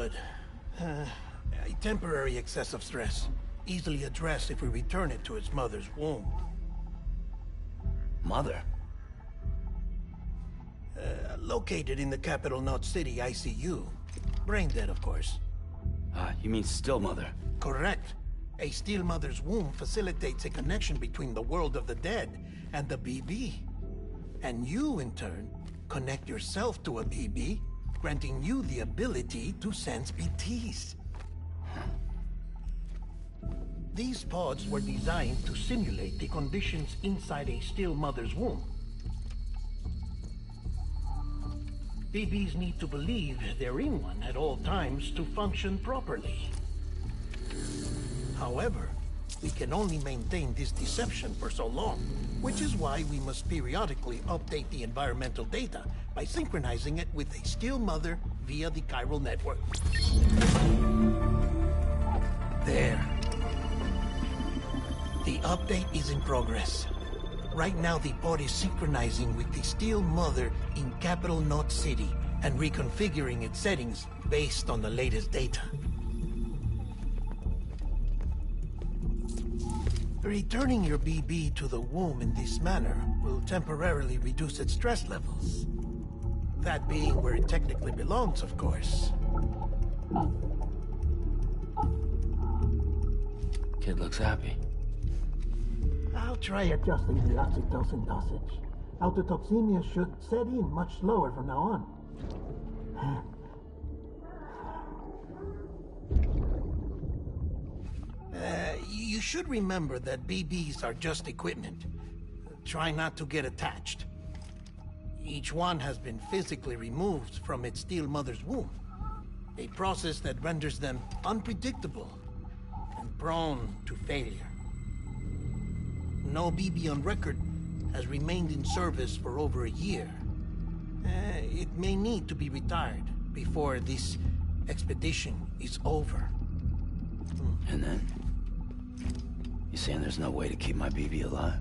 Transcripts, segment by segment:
Good. A temporary excess of stress. Easily addressed if we return it to its mother's womb. Mother? Located in the capital Knot City ICU. Brain dead, of course. You mean still mother? Correct. A still mother's womb facilitates a connection between the world of the dead and the BB. And you, in turn, connect yourself to a BB, granting you the ability to sense BTs. These pods were designed to simulate the conditions inside a still mother's womb. BBs need to believe they're in one at all times to function properly. However, we can only maintain this deception for so long, which is why we must periodically update the environmental data by synchronizing it with a still mother via the chiral network. There. The update is in progress. Right now, the pod is synchronizing with the still mother in capital Knot City and reconfiguring its settings based on the latest data. Returning your BB to the womb in this manner will temporarily reduce its stress levels. That being where it technically belongs, of course. Kid looks happy. I'll try adjusting the oxytocin dosage. Autotoxemia should set in much slower from now on. You should remember that BBs are just equipment. Try not to get attached. Each one has been physically removed from its still mother's womb. A process that renders them unpredictable and prone to failure. No BB on record has remained in service for over a year. It may need to be retired before this expedition is over. And then? You saying there's no way to keep my BB alive?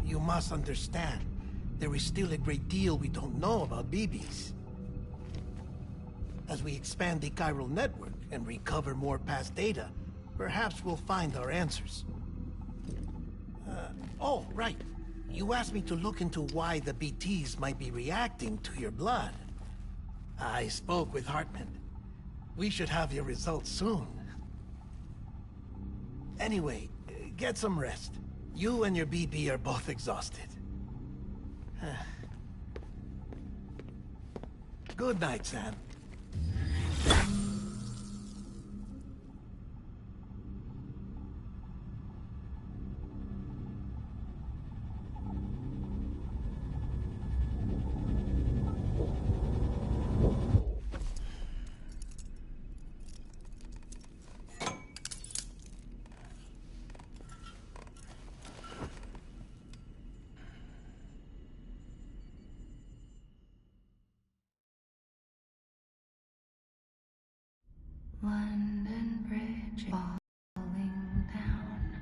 You must understand, there is still a great deal we don't know about BBs. As we expand the chiral network and recover more past data, perhaps we'll find our answers. Oh, right. You asked me to look into why the BTs might be reacting to your blood. I spoke with Hartman. We should have your results soon. Anyway, get some rest. You and your BB are both exhausted. Good night, Sam. London Bridge falling down,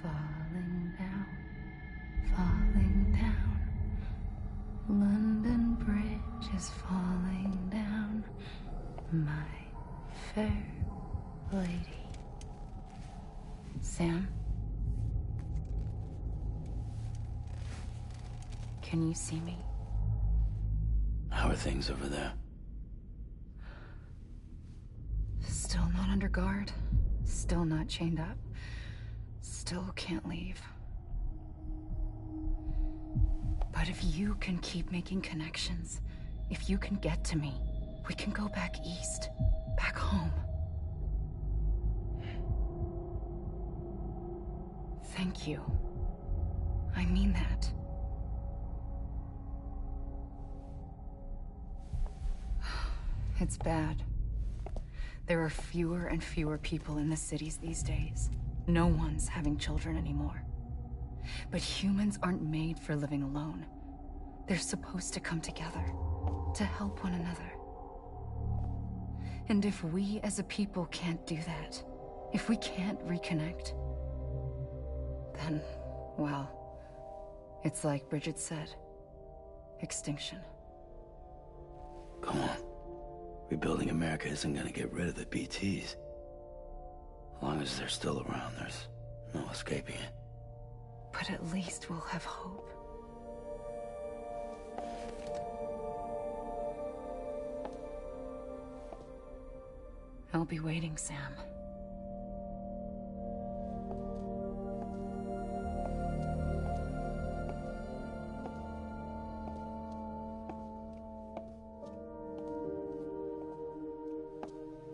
falling down, falling down. London Bridge is falling down, my fair lady. Sam? Can you see me? How are things over there? Still not under guard, still not chained up, still can't leave. But if you can keep making connections, if you can get to me, we can go back east, back home. Thank you. I mean that. It's bad. There are fewer and fewer people in the cities these days. No one's having children anymore. But humans aren't made for living alone. They're supposed to come together, to help one another. And if we as a people can't do that, if we can't reconnect, then, well, it's like Bridget said, extinction. Come on. Rebuilding America isn't gonna get rid of the BTs. As long as they're still around, there's no escaping it. But at least we'll have hope. I'll be waiting, Sam.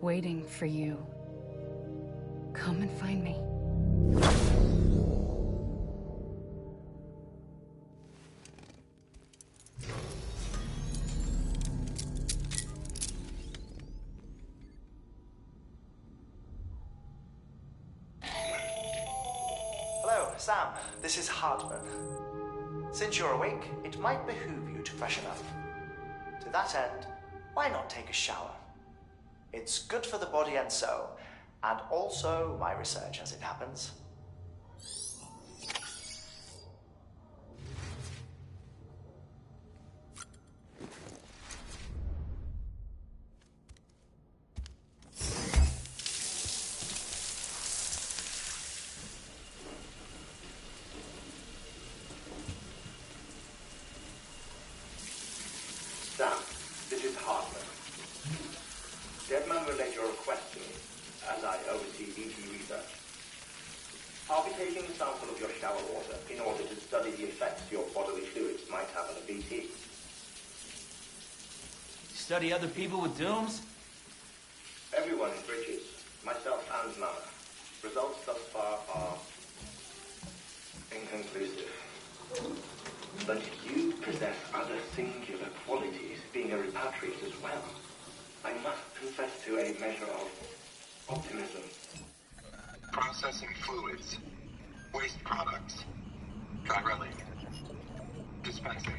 Waiting for you. Come and find me. Hello, Sam. This is Hartman. Since you're awake, it might behoove you to freshen up. To that end, why not take a shower? It's good for the body and soul, and also my research as it happens. Sam, this is Hartman. Deadman relayed your request to me, as I oversee BT research. I'll be taking a sample of your shower water in order to study the effects your bodily fluids might have on a BT. Study other people with dooms? Everyone in Bridges, myself and Mama. Results thus far are inconclusive. But you possess other singular qualities, being a repatriate as well. I must confess to a measure of optimism. Processing fluids. Waste products. Try relay. Dispensing.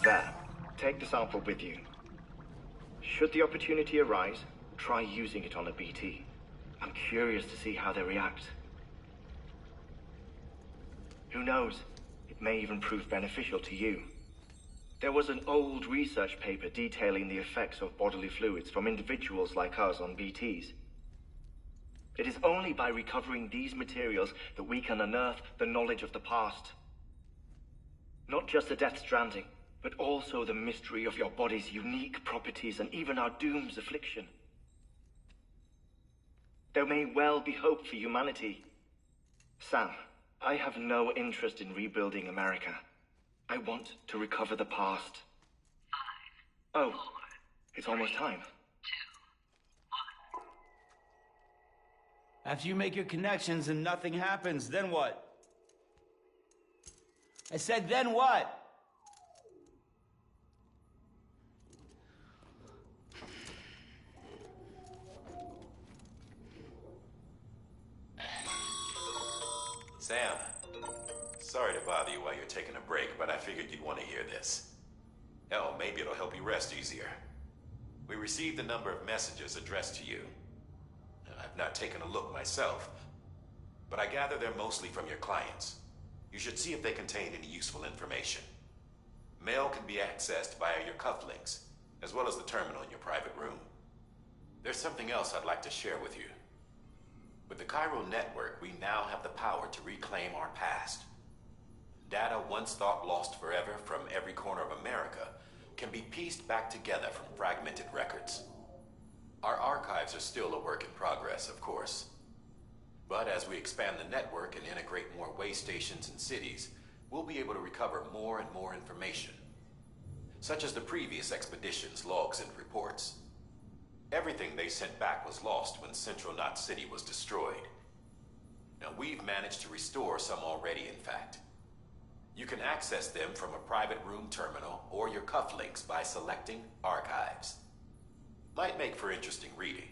There. Take the sample with you. Should the opportunity arise, try using it on a BT. I'm curious to see how they react. Who knows? It may even prove beneficial to you. There was an old research paper detailing the effects of bodily fluids from individuals like us on BTs. It is only by recovering these materials that we can unearth the knowledge of the past. Not just the Death Stranding, but also the mystery of your body's unique properties and even our doom's affliction. There may well be hope for humanity. Sam, I have no interest in rebuilding America. I want to recover the past. 5, 4, it's almost time. 2, 1. After you make your connections and nothing happens, then what? I said, then what? Sam, sorry to bother you while you're taking a break, but I figured you'd want to hear this. Hell, maybe it'll help you rest easier. We received a number of messages addressed to you. I've not taken a look myself, but I gather they're mostly from your clients. You should see if they contain any useful information. Mail can be accessed via your cufflinks, as well as the terminal in your private room. There's something else I'd like to share with you. With the Cairo network, we now have the power to reclaim our past. Data once thought lost forever from every corner of America can be pieced back together from fragmented records. Our archives are still a work in progress, of course. But as we expand the network and integrate more way stations and cities, we'll be able to recover more and more information, such as the previous expedition's logs and reports. Everything they sent back was lost when Central Knot City was destroyed. Now, we've managed to restore some already, in fact. You can access them from a private room terminal or your cufflinks by selecting Archives. Might make for interesting reading.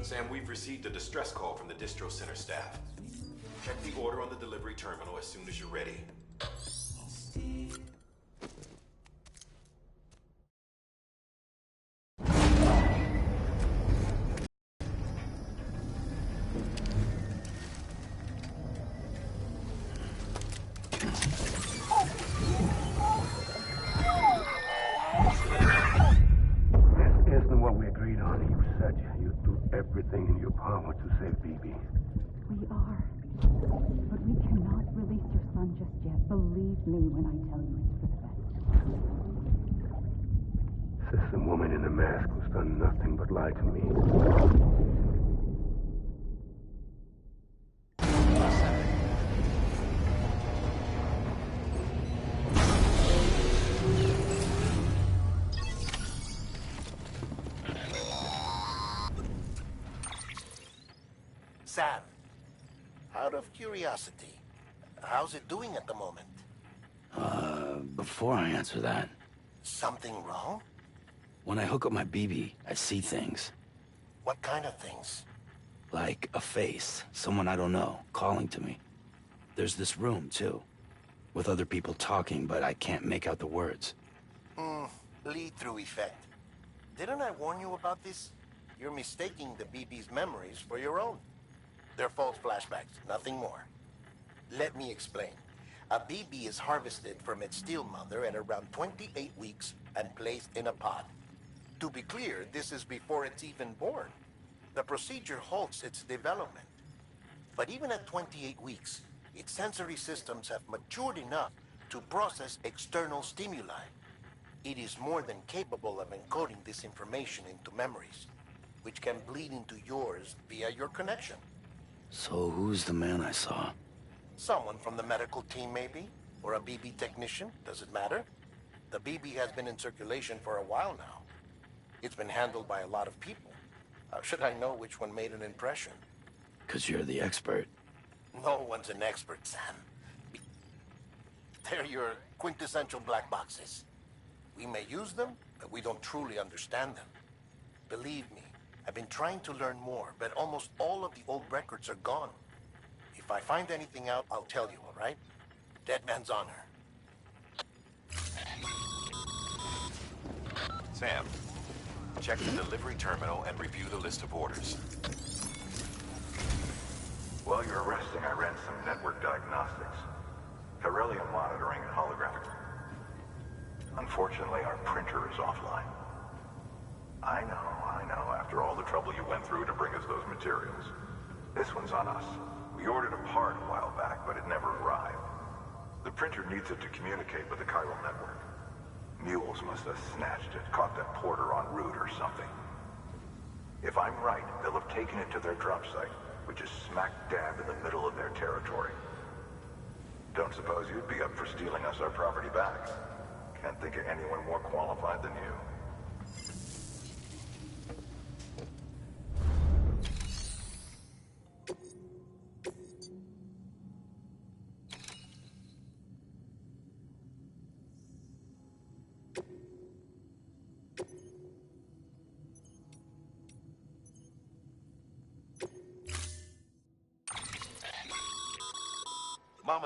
Sam, we've received a distress call from the distro center staff. Check the order on the delivery terminal as soon as you're ready. This isn't what we agreed on. You said you'd do everything in your power to save BB. We are. But we cannot release your son just yet. Believe me when I tell you it's for the best. This is a woman in a mask who's done nothing but lie to me. Sam, out of curiosity, how's it doing at the moment? Before I answer that, Something wrong? when I hook up my BB, I see things. What kind of things? Like a face, someone I don't know, calling to me. There's this room, too, with other people talking, but I can't make out the words. Lead-through effect. Didn't I warn you about this? You're mistaking the BB's memories for your own. They're false flashbacks, nothing more. Let me explain. A BB is harvested from its steel mother at around 28 weeks and placed in a pod. To be clear, this is before it's even born. The procedure halts its development. But even at 28 weeks, its sensory systems have matured enough to process external stimuli. It is more than capable of encoding this information into memories, which can bleed into yours via your connection. So who's the man I saw? Someone from the medical team, maybe? Or a BB technician? Does it matter? The BB has been in circulation for a while now. It's been handled by a lot of people. How should I know which one made an impression? 'Cause you're the expert. No one's an expert, Sam. They're your quintessential black boxes. We may use them, but we don't truly understand them. Believe me, I've been trying to learn more, but almost all of the old records are gone. If I find anything out, I'll tell you, all right? Dead man's honor. Sam, check the delivery terminal and review the list of orders. While you're resting, I ran some network diagnostics. Beryllium monitoring and holographic. Unfortunately, our printer is offline. I know. After all the trouble you went through to bring us those materials. This one's on us. We ordered a part a while back, but it never arrived. The printer needs it to communicate with the chiral network. Mules must have snatched it, caught that porter en route or something. If I'm right, they'll have taken it to their drop site, which is smack dab in the middle of their territory. Don't suppose you'd be up for stealing us our property back? Can't think of anyone more qualified than you.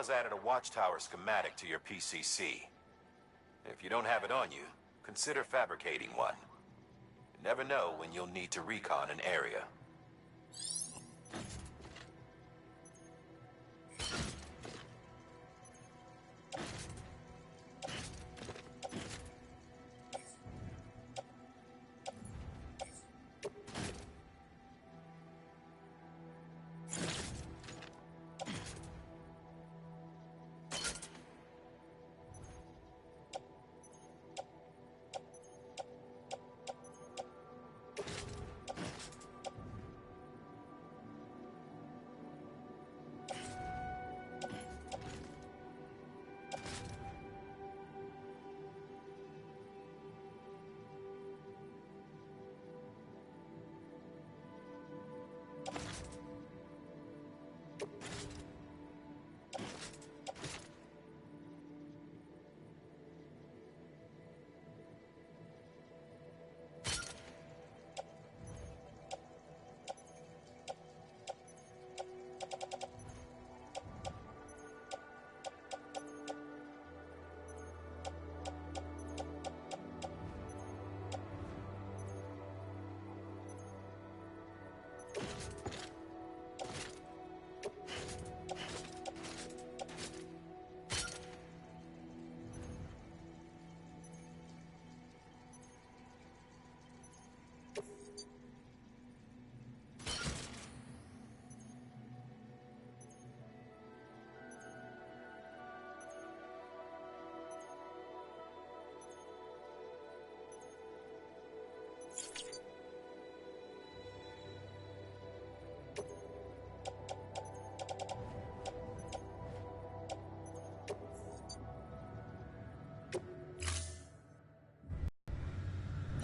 has added a watchtower schematic to your PCC. If you don't have it on you, consider fabricating one. You never know when you'll need to recon an area.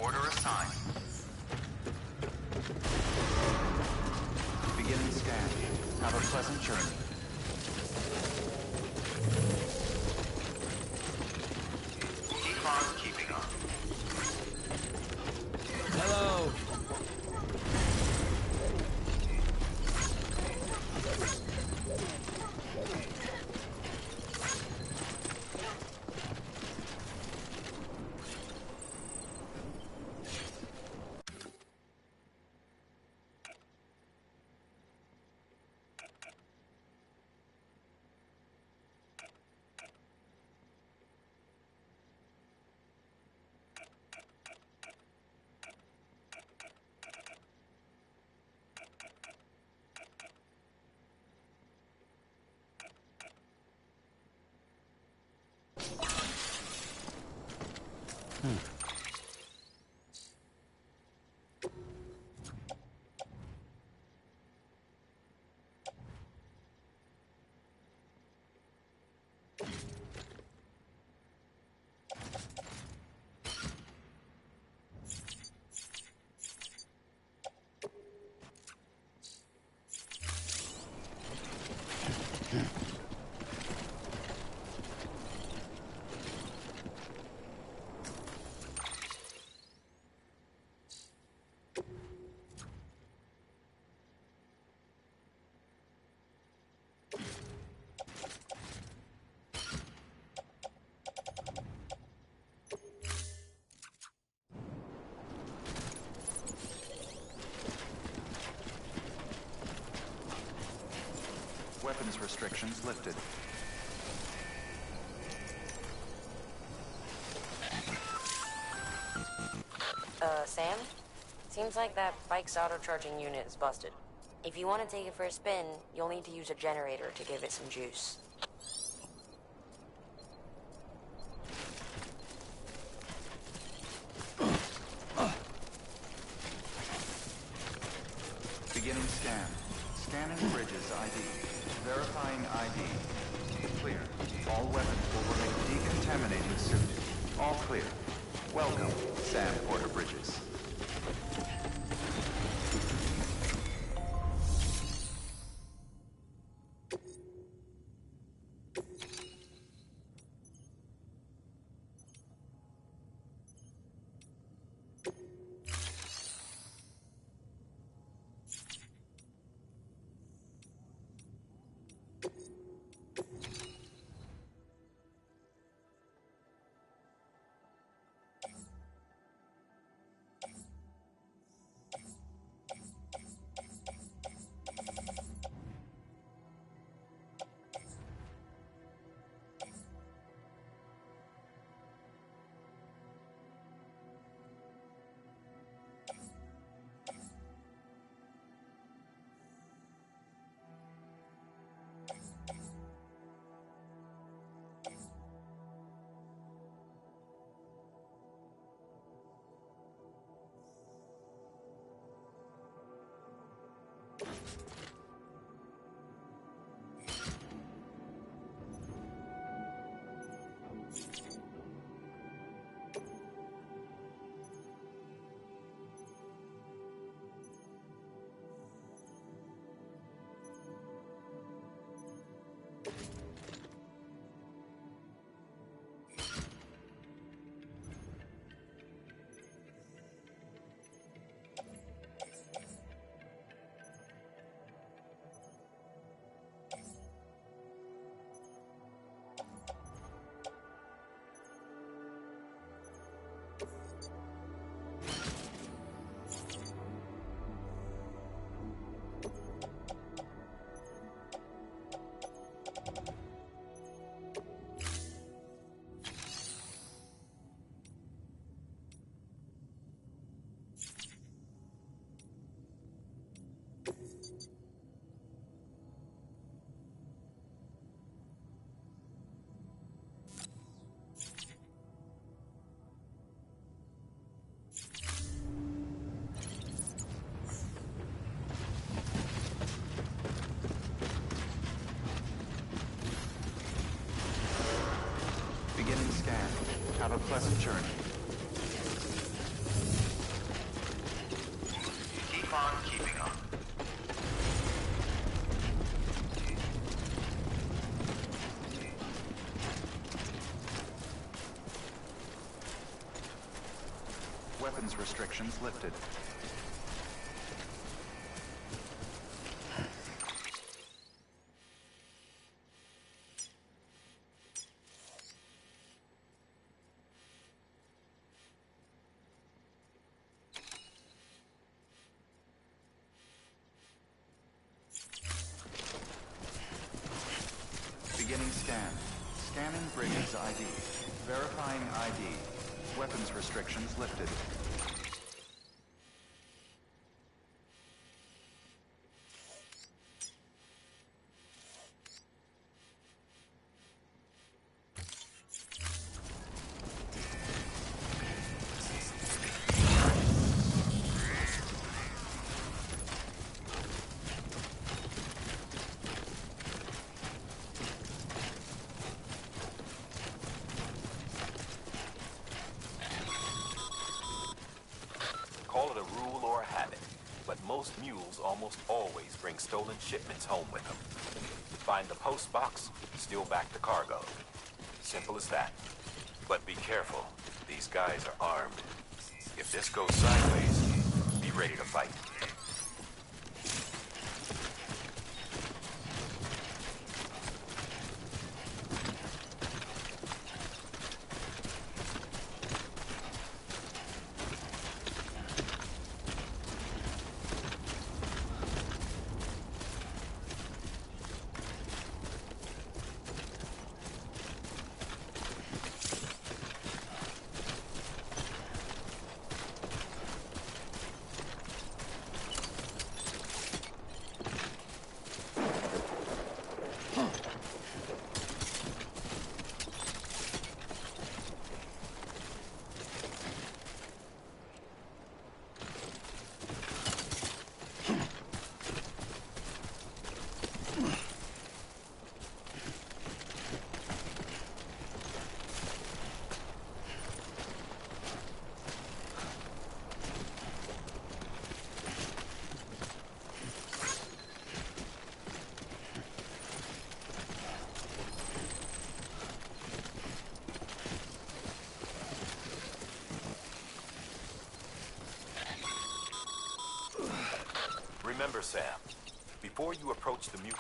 Order assigned. Beginning scan. Have a pleasant journey. Decons keeping up. Hello. Weapons restrictions lifted. Sam? Seems like that bike's auto-charging unit is busted. If you want to take it for a spin, you'll need to use a generator to give it some juice. Beginning scan. Scanning Bridges ID. Verifying ID. Clear. All weapons will remain decontaminated soon. All clear. Welcome, Sam Porter Bridges. journey. Keep on keeping on. Weapons restrictions lifted. Beginning scan. Scanning Bridges ID. Verifying ID. Weapons restrictions lifted. Call it a rule or a habit, but most mules almost always bring stolen shipments home with them. Find the post box, steal back the cargo. Simple as that. But be careful. These guys are armed. If this goes sideways, be ready to fight. Remember, Sam, before you approach the mule,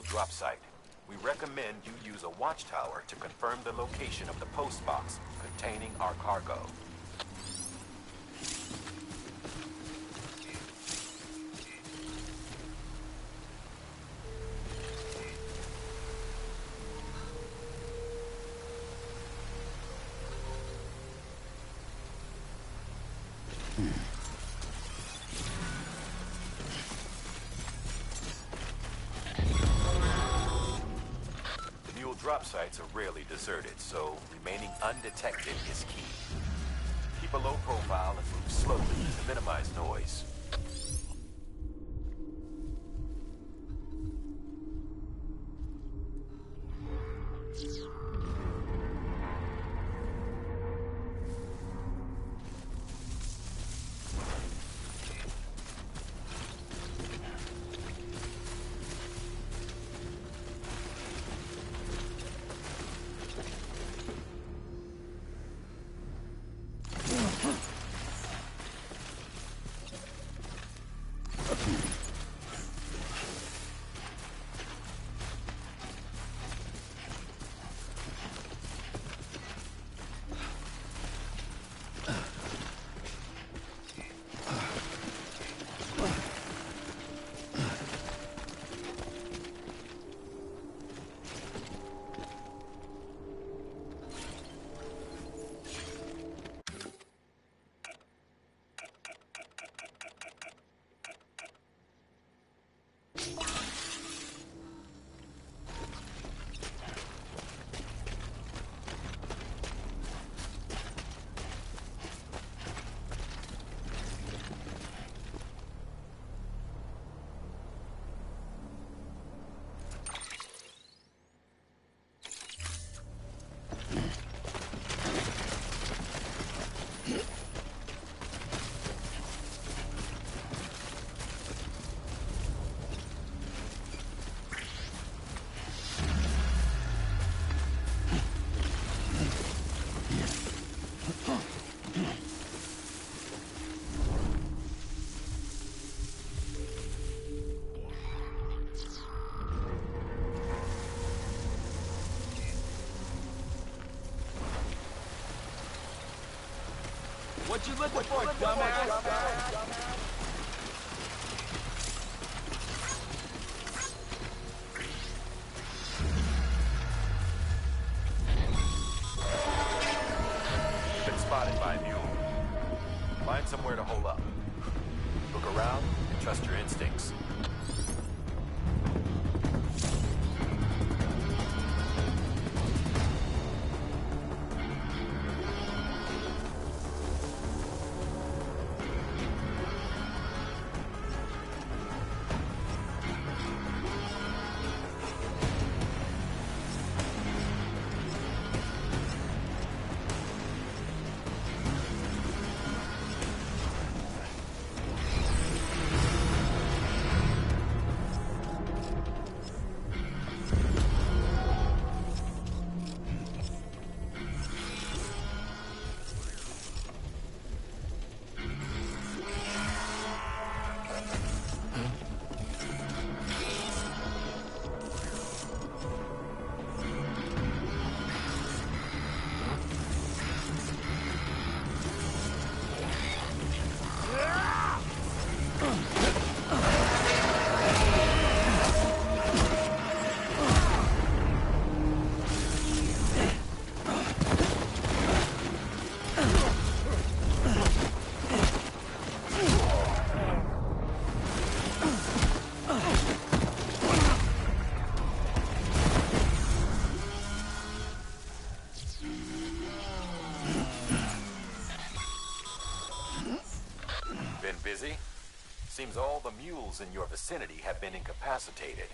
drop site, we recommend you use a watchtower to confirm the location of the post box containing our cargo. Drop sites are rarely deserted, so remaining undetected is key. Keep a low profile and move slowly to minimize noise. What you looking for, dumbass? Been spotted by a mule. Find somewhere to hole up. Look around and trust your instincts. Been busy? Seems all the mules in your vicinity have been incapacitated.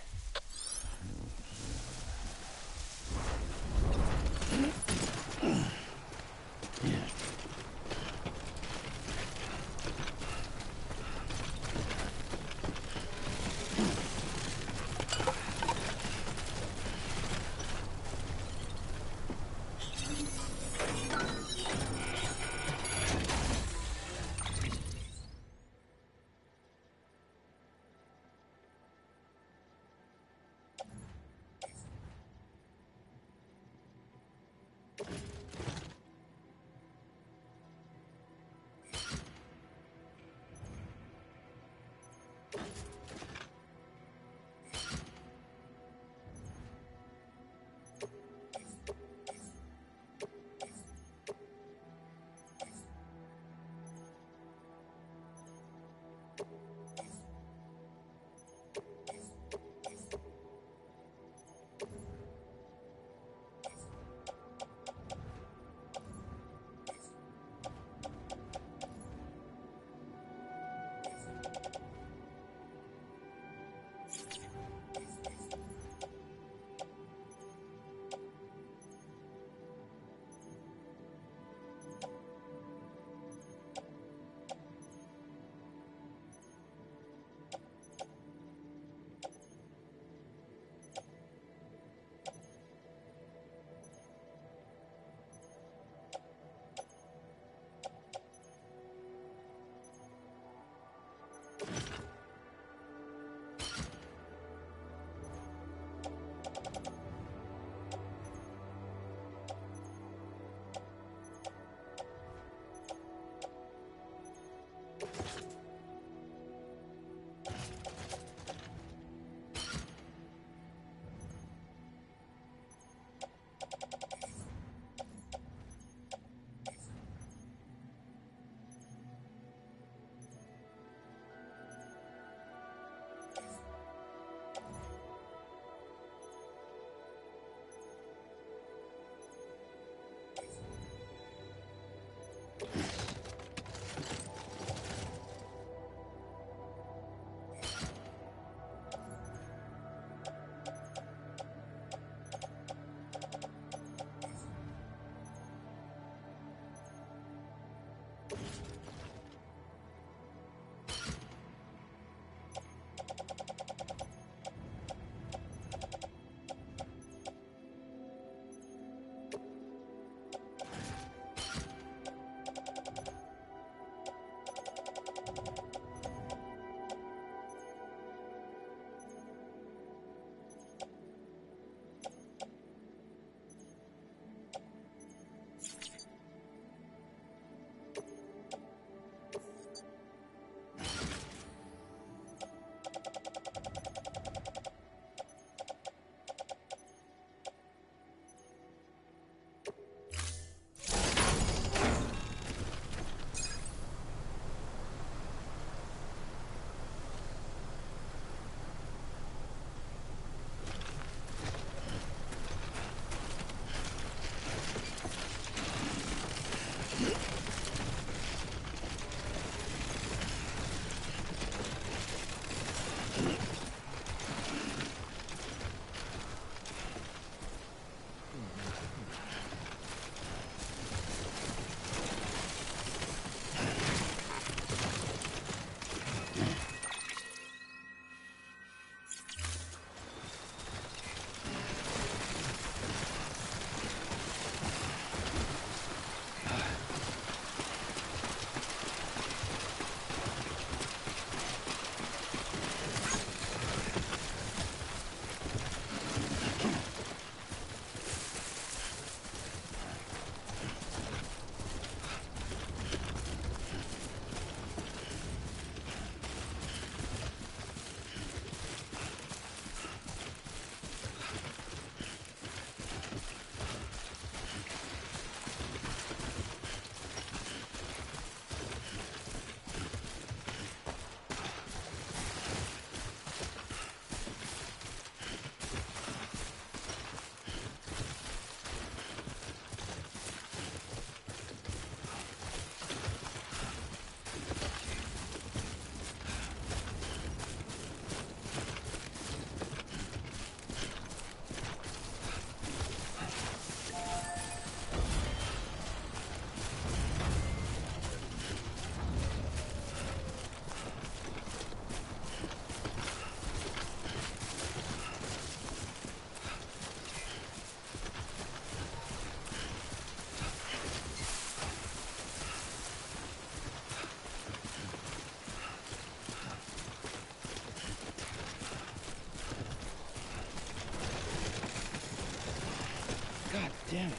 God damn it.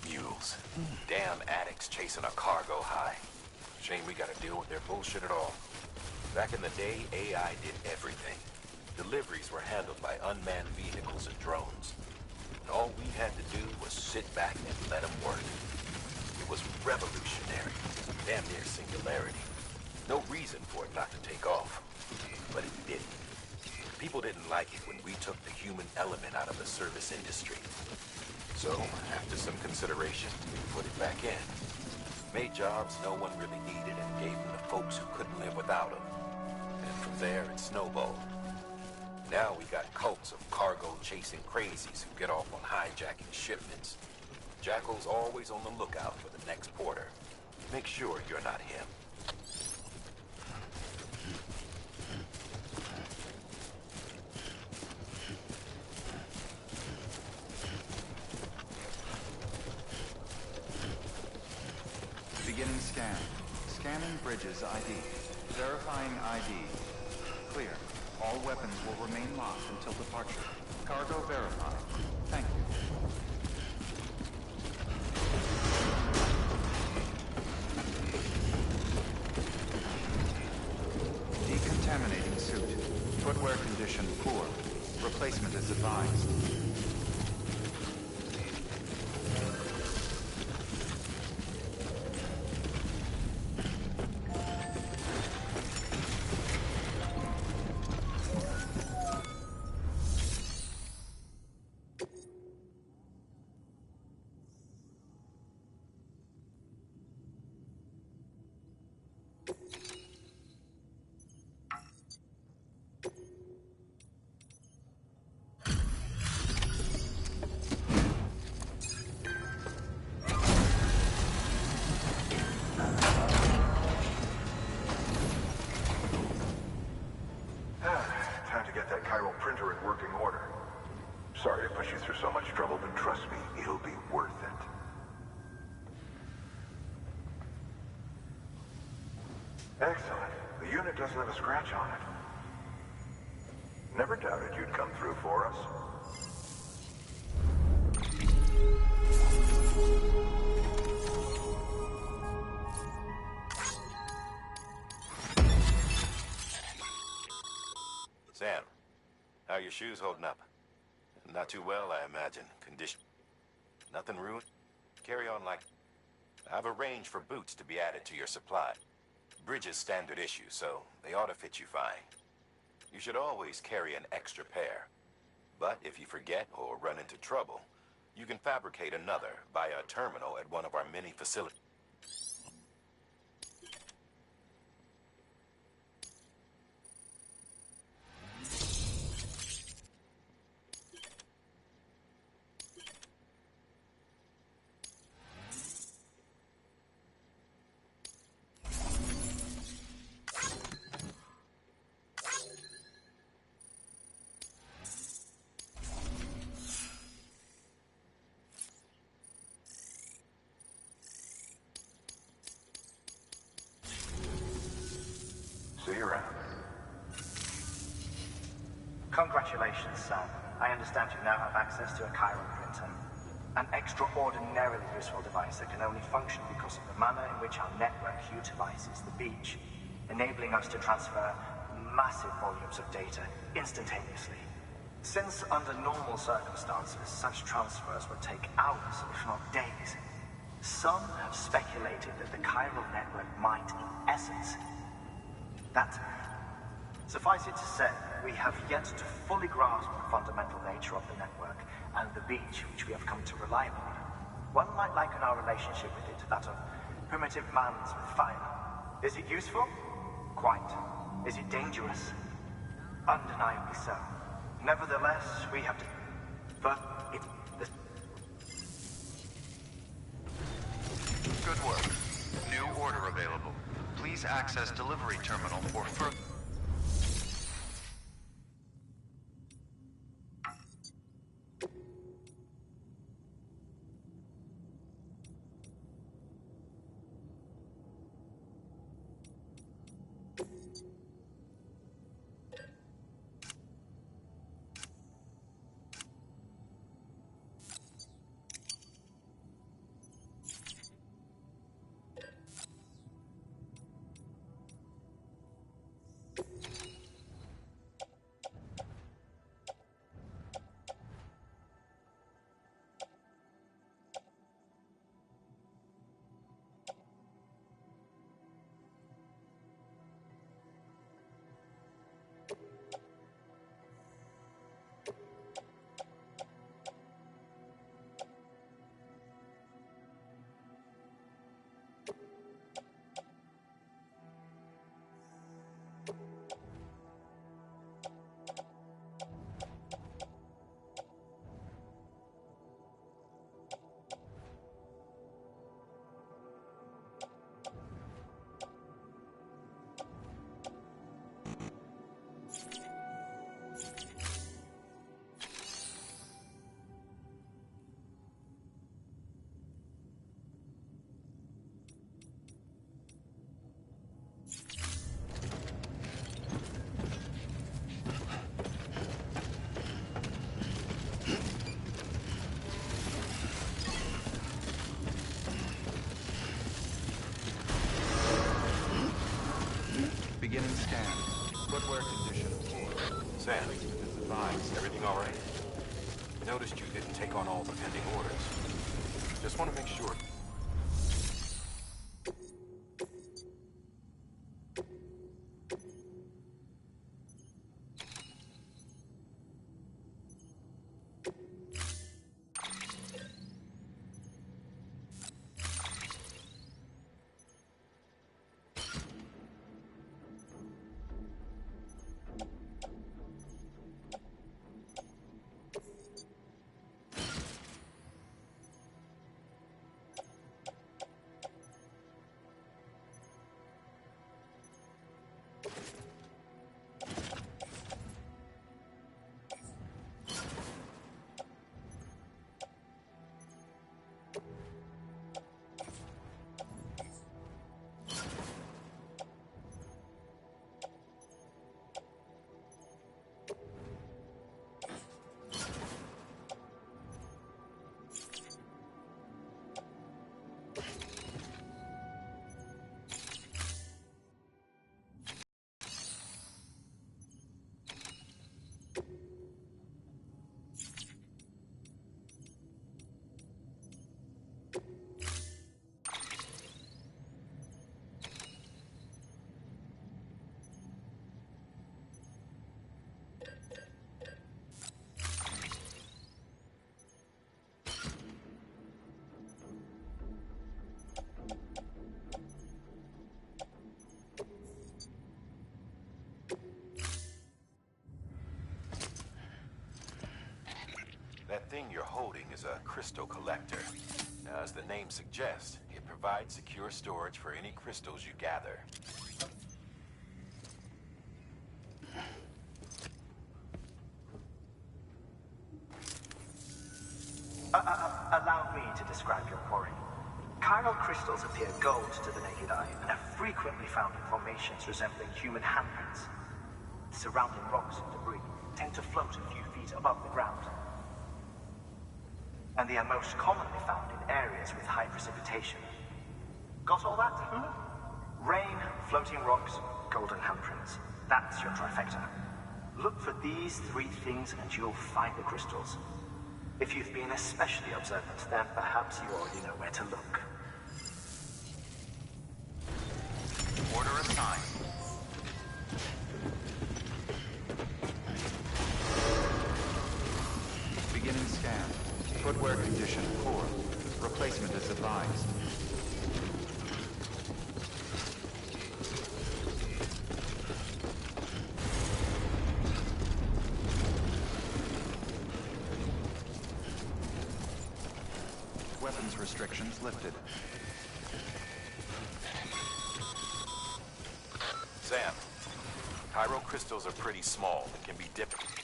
Mules. Damn addicts chasing a cargo high. Shame we gotta deal with their bullshit at all. Back in the day, AI did everything. Deliveries were handled by unmanned vehicles and drones. And all we had to do was sit back and let them work. It was revolutionary, damn near singularity. No reason for it not to take off. But it didn't. People didn't like it when we took the human element out of the service industry. So, after some consideration, we put it back in. Made jobs no one really needed and gave them to folks who couldn't live without them. And from there, it snowballed. Now we got cults of cargo-chasing crazies who get off on hijacking shipments. Jackal's always on the lookout for the next porter. Make sure you're not him. Beginning scan. Scanning bridges ID. Verifying ID. Clear. All weapons will remain locked until departure. Cargo verified. Thank you. Decontaminating suit. Footwear condition poor. Replacement is advised. Time to get that chiral printer in working order. Sorry to push you through so much trouble, but trust me, it'll be worth it. Excellent. The unit doesn't have a scratch on it. Never doubted you'd come through for us. Sam, how are your shoes holding up? Not too well, I imagine. Condition. Nothing ruined? Carry on like... I've arranged for boots to be added to your supply. Bridges standard issue, so they ought to fit you fine. You should always carry an extra pair. But if you forget or run into trouble, you can fabricate another via a terminal at one of our many facilities. See you around. Congratulations, Sam. I understand you now have access to a chiral printer. An extraordinarily useful device that can only function because of the manner in which our network utilizes the beach, enabling us to transfer massive volumes of data instantaneously. Since under normal circumstances, such transfers would take hours, if not days, some have speculated that the chiral network might, in essence, suffice it to say, we have yet to fully grasp the fundamental nature of the network and the beach which we have come to rely upon. One might liken our relationship with it to that of primitive mans with fire. Is it useful? Quite. Is it dangerous? Undeniably so. Nevertheless, we have to... Good work. New order available. Please access delivery terminal for further... Scan. Footwear condition poor. Sam, Advised. everything all right? Noticed you didn't take on all the pending orders. Just want to make sure. That thing you're holding is a crystal collector. Now, as the name suggests, it provides secure storage for any crystals you gather. Allow me to describe your quarry. Chiral crystals appear gold to the naked eye and are frequently found in formations resembling human handprints. Surrounding rocks and debris tend to float a few feet above the ground. And they are most commonly found in areas with high precipitation. Got all that? Rain, floating rocks, golden handprints. That's your trifecta. Look for these three things and you'll find the crystals. If you've been especially observant, then perhaps you already know where to look. Order assigned. Beginning scan. Footwear condition poor. Replacement is advised. Weapons restrictions lifted. Sam, chiral crystals are pretty small and can be difficult.